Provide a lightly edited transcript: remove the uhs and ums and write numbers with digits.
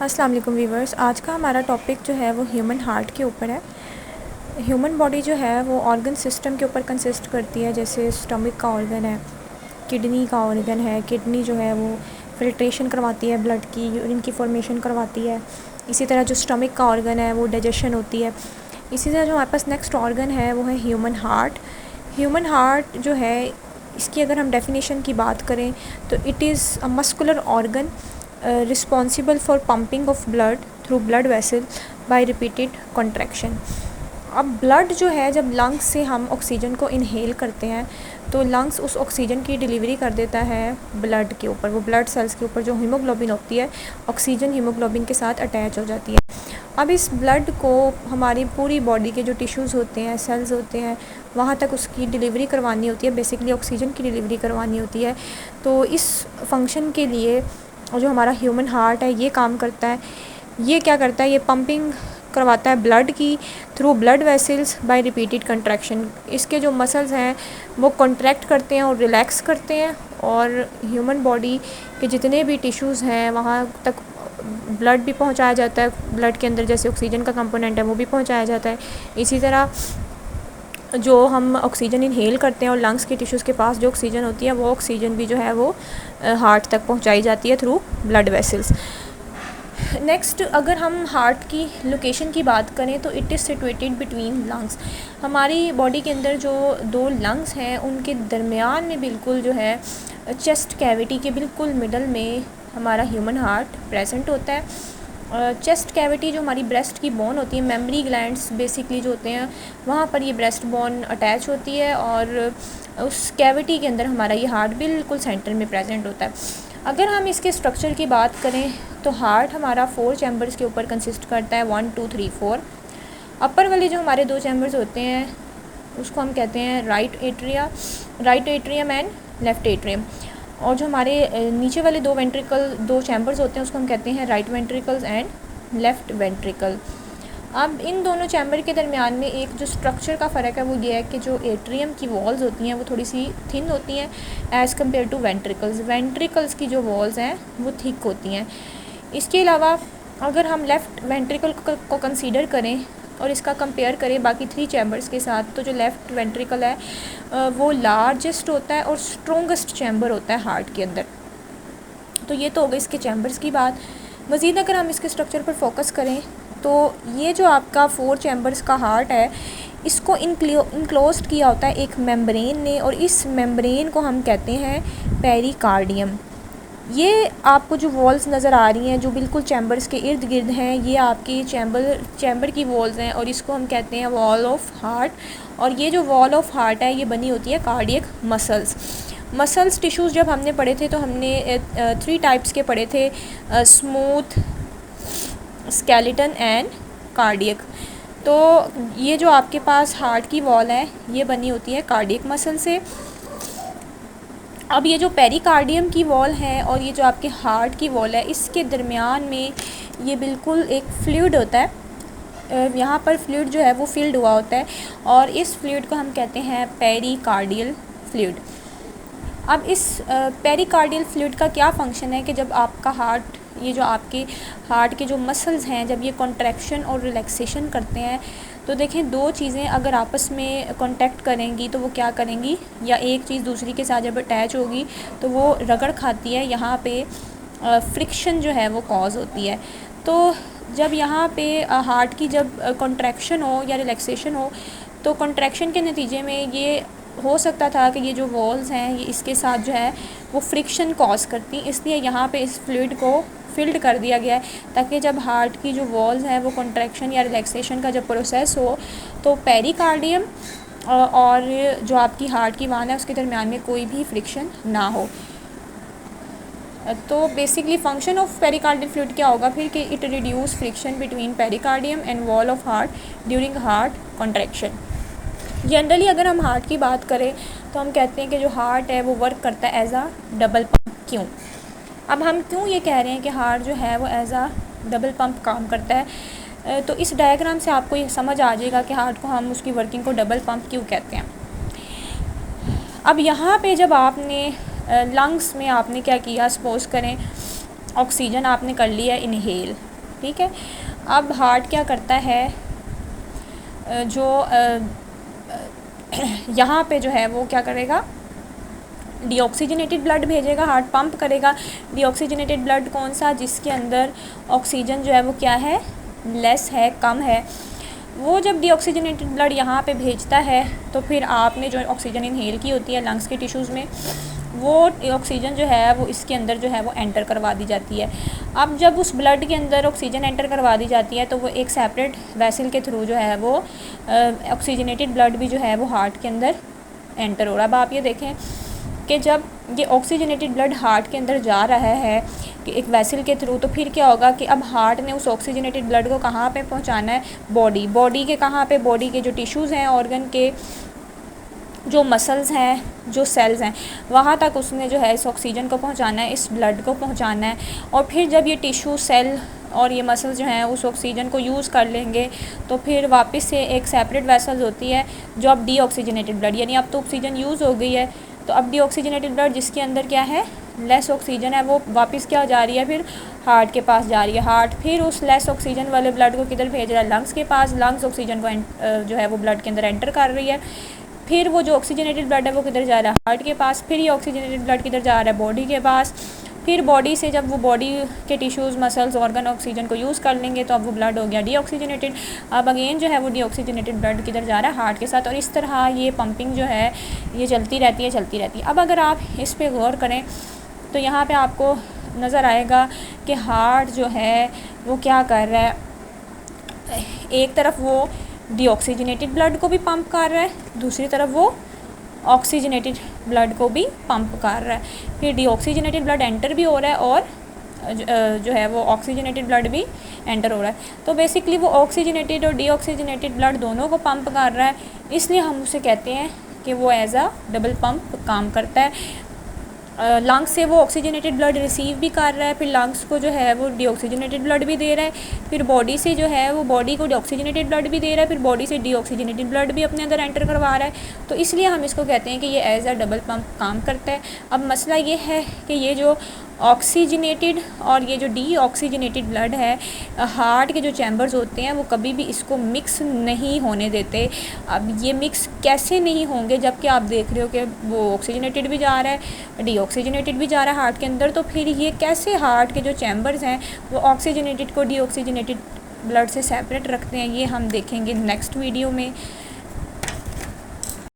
अस्सलाम वालेकुम वीवर्स। आज का हमारा टॉपिक जो है वो ह्यूमन हार्ट के ऊपर है। ह्यूमन बॉडी जो है वो ऑर्गन सिस्टम के ऊपर कंसिस्ट करती है। जैसे स्टमक का ऑर्गन है, किडनी का ऑर्गन है। किडनी जो है वो फिल्ट्रेशन करवाती है ब्लड की, यूरिन की फॉर्मेशन करवाती है। इसी तरह जो स्टमक का ऑर्गन है वो डाइजेशन होती है। इसी तरह जो हमारे पास नेक्स्ट ऑर्गन है वो है ह्यूमन हार्ट। ह्यूमन हार्ट जो है, इसकी अगर हम डेफिनेशन की बात करें तो it is a muscular organ responsible for pumping of blood through blood vessel by repeated contraction. अब ब्लड जो है, जब लंग्स से हम ऑक्सीजन को इनहेल करते हैं तो लंग्स उस ऑक्सीजन की डिलीवरी कर देता है ब्लड के ऊपर। वो ब्लड सेल्स के ऊपर जो हीमोग्लोबिन होती है, ऑक्सीजन हीमोग्लोबिन के साथ अटैच हो जाती है। अब इस ब्लड को हमारी पूरी बॉडी के जो टिश्यूज़ होते हैं, सेल्स होते हैं, वहाँ तक उसकी डिलीवरी करवानी होती है। बेसिकली ऑक्सीजन की डिलीवरी करवानी होती है। तो इस फंक्शन के लिए जो हमारा ह्यूमन हार्ट है ये काम करता है। ये क्या करता है, ये पंपिंग करवाता है ब्लड की through blood vessels by repeated contraction. इसके जो मसल्स हैं वो कॉन्ट्रैक्ट करते हैं और रिलैक्स करते हैं, और ह्यूमन बॉडी के जितने भी टिश्यूज़ हैं वहाँ तक ब्लड भी पहुंचाया जाता है। ब्लड के अंदर जैसे ऑक्सीजन का कंपोनेंट है वो भी पहुंचाया जाता है। इसी तरह जो हम ऑक्सीजन इनहेल करते हैं और लंग्स के टिश्यूज़ के पास जो ऑक्सीजन होती है वो ऑक्सीजन भी जो है वो हार्ट तक पहुंचाई जाती है थ्रू ब्लड वेसल्स। नेक्स्ट, अगर हम हार्ट की लोकेशन की बात करें तो it is situated between lungs. हमारी बॉडी के अंदर जो दो लंग्स हैं उनके दरमियान में बिल्कुल जो है चेस्ट कैविटी के बिल्कुल मिडल में हमारा ह्यूमन हार्ट प्रेजेंट होता है। चेस्ट कैविटी जो हमारी ब्रेस्ट की बोन होती है, मेमरी ग्लैंड्स बेसिकली जो होते हैं वहाँ पर ये ब्रेस्ट बोन अटैच होती है, और उस कैविटी के अंदर हमारा ये हार्ट बिल्कुल सेंटर में प्रेजेंट होता है। अगर हम इसके स्ट्रक्चर की बात करें तो हार्ट हमारा 4 चैम्बर्स के ऊपर कंसिस्ट करता है, 1 2 3 4। अपर वाले जो हमारे 2 चैम्बर्स होते हैं उसको हम कहते हैं right atrium and left atrium. और जो हमारे नीचे वाले 2 चैम्बर्स होते हैं उसको हम कहते हैं right ventricles and left ventricle. अब इन दोनों चैम्बर के दरमियान में एक जो स्ट्रक्चर का फ़र्क है वो ये है कि जो एट्रियम की वॉल्स होती हैं वो थोड़ी सी थिन होती हैं as compare to ventricles. Ventricles की जो वॉल्स हैं वो थिक होती हैं। इसके अलावा अगर हम लेफ़्ट वेंट्रिकल को कंसीडर करें और इसका कंपेयर करें बाकी 3 चैम्बर्स के साथ, तो जो लेफ़्ट वेंट्रिकल है वो लार्जेस्ट होता है और स्ट्रॉन्गेस्ट चैम्बर होता है हार्ट के अंदर। तो ये तो हो गई इसके चैम्बर्स की बात। मज़ीद अगर हम इसके स्ट्रक्चर पर फोकस करें तो ये जो आपका 4 चैम्बर्स का हार्ट है इसको इनक्लोज्ड किया होता है एक मेम्ब्रेन ने, और इस मेम्ब्रेन को हम कहते हैं पेरिकार्डियम। ये आपको जो वॉल्स नज़र आ रही हैं जो बिल्कुल चैम्बर्स के इर्द गिर्द हैं, ये आपकी चैम्बर की वॉल्स हैं और इसको हम कहते हैं वॉल ऑफ हार्ट। और ये जो वॉल ऑफ हार्ट है ये बनी होती है कार्डियक मसल्स टिश्यूज़। जब हमने पढ़े थे तो हमने 3 टाइप्स के पढ़े थे, स्मूथ, स्केलेटन एंड कार्डियक। तो ये जो आपके पास हार्ट की वॉल है ये बनी होती है कार्डियक मसल से। अब ये जो पेरिकार्डियम की वॉल है और ये जो आपके हार्ट की वॉल है इसके दरमियान में ये बिल्कुल एक फ्लूइड होता है। यहाँ पर फ्लूइड जो है वो फिल्ड हुआ होता है और इस फ्लूइड को हम कहते हैं पेरिकार्डियल फ्लूइड। अब इस पेरिकार्डियल फ्लूइड का क्या फ़ंक्शन है कि जब आपका हार्ट, ये जो आपके हार्ट के जो मसल्स हैं जब ये कॉन्ट्रैक्शन और रिलैक्सेशन करते हैं तो देखें 2 चीज़ें अगर आपस में कांटेक्ट करेंगी तो वो क्या करेंगी, या एक चीज़ दूसरी के साथ जब अटैच होगी तो वो रगड़ खाती है, यहाँ पे फ्रिक्शन जो है वो कॉज होती है। तो जब यहाँ पे हार्ट की जब कॉन्ट्रैक्शन हो या रिलैक्सेशन हो तो कॉन्ट्रैक्शन के नतीजे में ये हो सकता था कि ये जो वॉल्स हैं ये इसके साथ जो है वो फ्रिक्शन कॉज करती, इसलिए यहाँ पे इस फ्लूइड को फिल्ड कर दिया गया है ताकि जब हार्ट की जो वॉल्स हैं वो कॉन्ट्रैक्शन या रिलैक्सेशन का जब प्रोसेस हो तो पेरिकार्डियम और जो आपकी हार्ट की वाल है उसके दरमियान में कोई भी फ्रिक्शन ना हो। तो basically function of pericardial fluid क्या होगा फिर कि it reduce friction between pericardium and wall of heart during heart contraction. Generally अगर हम हार्ट की बात करें तो हम कहते हैं कि जो हार्ट है वो वर्क करता है एज आ डबल पंप। क्यों? अब हम क्यों ये कह रहे हैं कि हार्ट जो है वो एज आ डबल पंप काम करता है, तो इस डायग्राम से आपको ये समझ आ जाएगा कि हार्ट को हम उसकी वर्किंग को डबल पंप क्यों कहते हैं। अब यहाँ पे जब आपने लंग्स में आपने क्या किया, सपोज़ करें ऑक्सीजन आपने कर लिया इनहेल, ठीक है। अब हार्ट क्या करता है, जो यहाँ पे जो है वो क्या करेगा, डीऑक्सीजनेटेड ब्लड भेजेगा, हार्ट पंप करेगा। डीऑक्सीजनेटेड ब्लड कौन सा, जिसके अंदर ऑक्सीजन जो है वो क्या है, लेस है, कम है। वो जब डीऑक्सीजनेटेड ब्लड यहाँ पे भेजता है तो फिर आपने जो ऑक्सीजन इनहेल की होती है लंग्स के टिश्यूज़ में, वो ऑक्सीजन जो है वो इसके अंदर जो है वो एंटर करवा दी जाती है। अब जब उस ब्लड के अंदर ऑक्सीजन एंटर करवा दी जाती है तो वो एक सेपरेट वेसल के थ्रू जो है वो ऑक्सीजनेटेड ब्लड भी जो है वो हार्ट के अंदर एंटर हो रहा है। अब आप ये देखें कि जब ये ऑक्सीजनेटेड ब्लड हार्ट के अंदर जा रहा है कि एक वेसल के थ्रू, तो फिर क्या होगा कि अब हार्ट ने उस ऑक्सीजनेटेड ब्लड को कहाँ पे पहुँचाना है, बॉडी के कहाँ पे, बॉडी के जो टिश्यूज़ हैं, ऑर्गन के जो मसल्स हैं, जो सेल्स हैं, वहाँ तक उसने जो है इस ऑक्सीजन को पहुँचाना है, इस ब्लड को पहुँचाना है। और फिर जब ये टिश्यू, सेल और ये मसल्स जो हैं उस ऑक्सीजन को यूज़ कर लेंगे तो फिर वापस से एक सेपरेट वेसल होती है जो अब डीऑक्सीजनेटेड ब्लड, यानी अब तो ऑक्सीजन यूज़ हो गई है, तो अब डीऑक्सीजनेटेड ब्लड जिसके अंदर क्या है, लेस ऑक्सीजन है, वो वापस क्या जा रही है, फिर हार्ट के पास जा रही है। हार्ट फिर उस लेस ऑक्सीजन वाले ब्लड को किधर भेज रहा है, लंग्स के पास। लंग्स ऑक्सीजन को जो है वो ब्लड के अंदर एंटर कर रही है। फिर वो जो ऑक्सीजनेटेड ब्लड है वो किधर जा रहा है, हार्ट के पास। फिर ये ऑक्सीजनेटेड ब्लड किधर जा रहा है, बॉडी के पास। फिर बॉडी से जब वो बॉडी के टिश्यूज़, मसल्स, ऑर्गन ऑक्सीजन को यूज़ कर लेंगे तो अब वो ब्लड हो गया डीऑक्सीजनेटेड। अब अगेन जो है वो डीऑक्सीजनेटेड ब्लड किधर जा रहा है, हार्ट के साथ। और इस तरह ये पंपिंग जो है ये चलती रहती है। अब अगर आप इस पर गौर करें तो यहाँ पे आपको नज़र आएगा कि हार्ट जो है वो क्या कर रहा है, एक तरफ वो डीऑक्सीजनेटेड ब्लड को भी पंप कर रहा है, दूसरी तरफ वो ऑक्सीजनेटेड ब्लड को भी पंप कर रहा है। फिर डीऑक्सीजनेटेड ब्लड एंटर भी हो रहा है और जो है वो ऑक्सीजनेटेड ब्लड भी एंटर हो रहा है। तो बेसिकली वो ऑक्सीजनेटेड और डीऑक्सीजनेटेड ब्लड दोनों को पंप कर रहा है, इसलिए हम उसे कहते हैं कि वो एज अ डबल पंप काम करता है। लंग्स से वो ऑक्सीजनेटेड ब्लड रिसीव भी कर रहा है, फिर लंग्स को जो है वो डीऑक्सीजनेटेड ब्लड भी दे रहा है, फिर बॉडी से जो है वो बॉडी को डीऑक्सीजनेटेड ब्लड भी दे रहा है, फिर बॉडी से डीऑक्सीजनेटेड ब्लड भी अपने अंदर एंटर करवा रहा है। तो इसलिए हम इसको कहते हैं कि ये एज अ डबल पंप काम करता है। अब मसला ये है कि ये जो ऑक्सीजनेटेड और ये जो डीऑक्सीजनेटेड ब्लड है, हार्ट के जो चैम्बर्स होते हैं वो कभी भी इसको मिक्स नहीं होने देते। अब ये मिक्स कैसे नहीं होंगे जबकि आप देख रहे हो कि वो ऑक्सीजनेटेड भी जा रहा है, डीऑक्सीजनेटेड भी जा रहा है हार्ट के अंदर, तो फिर ये कैसे हार्ट के जो चैम्बर्स हैं वो ऑक्सीजनेटेड को डीऑक्सीजनेटेड ब्लड से सेपरेट रखते हैं, ये हम देखेंगे नेक्स्ट वीडियो में।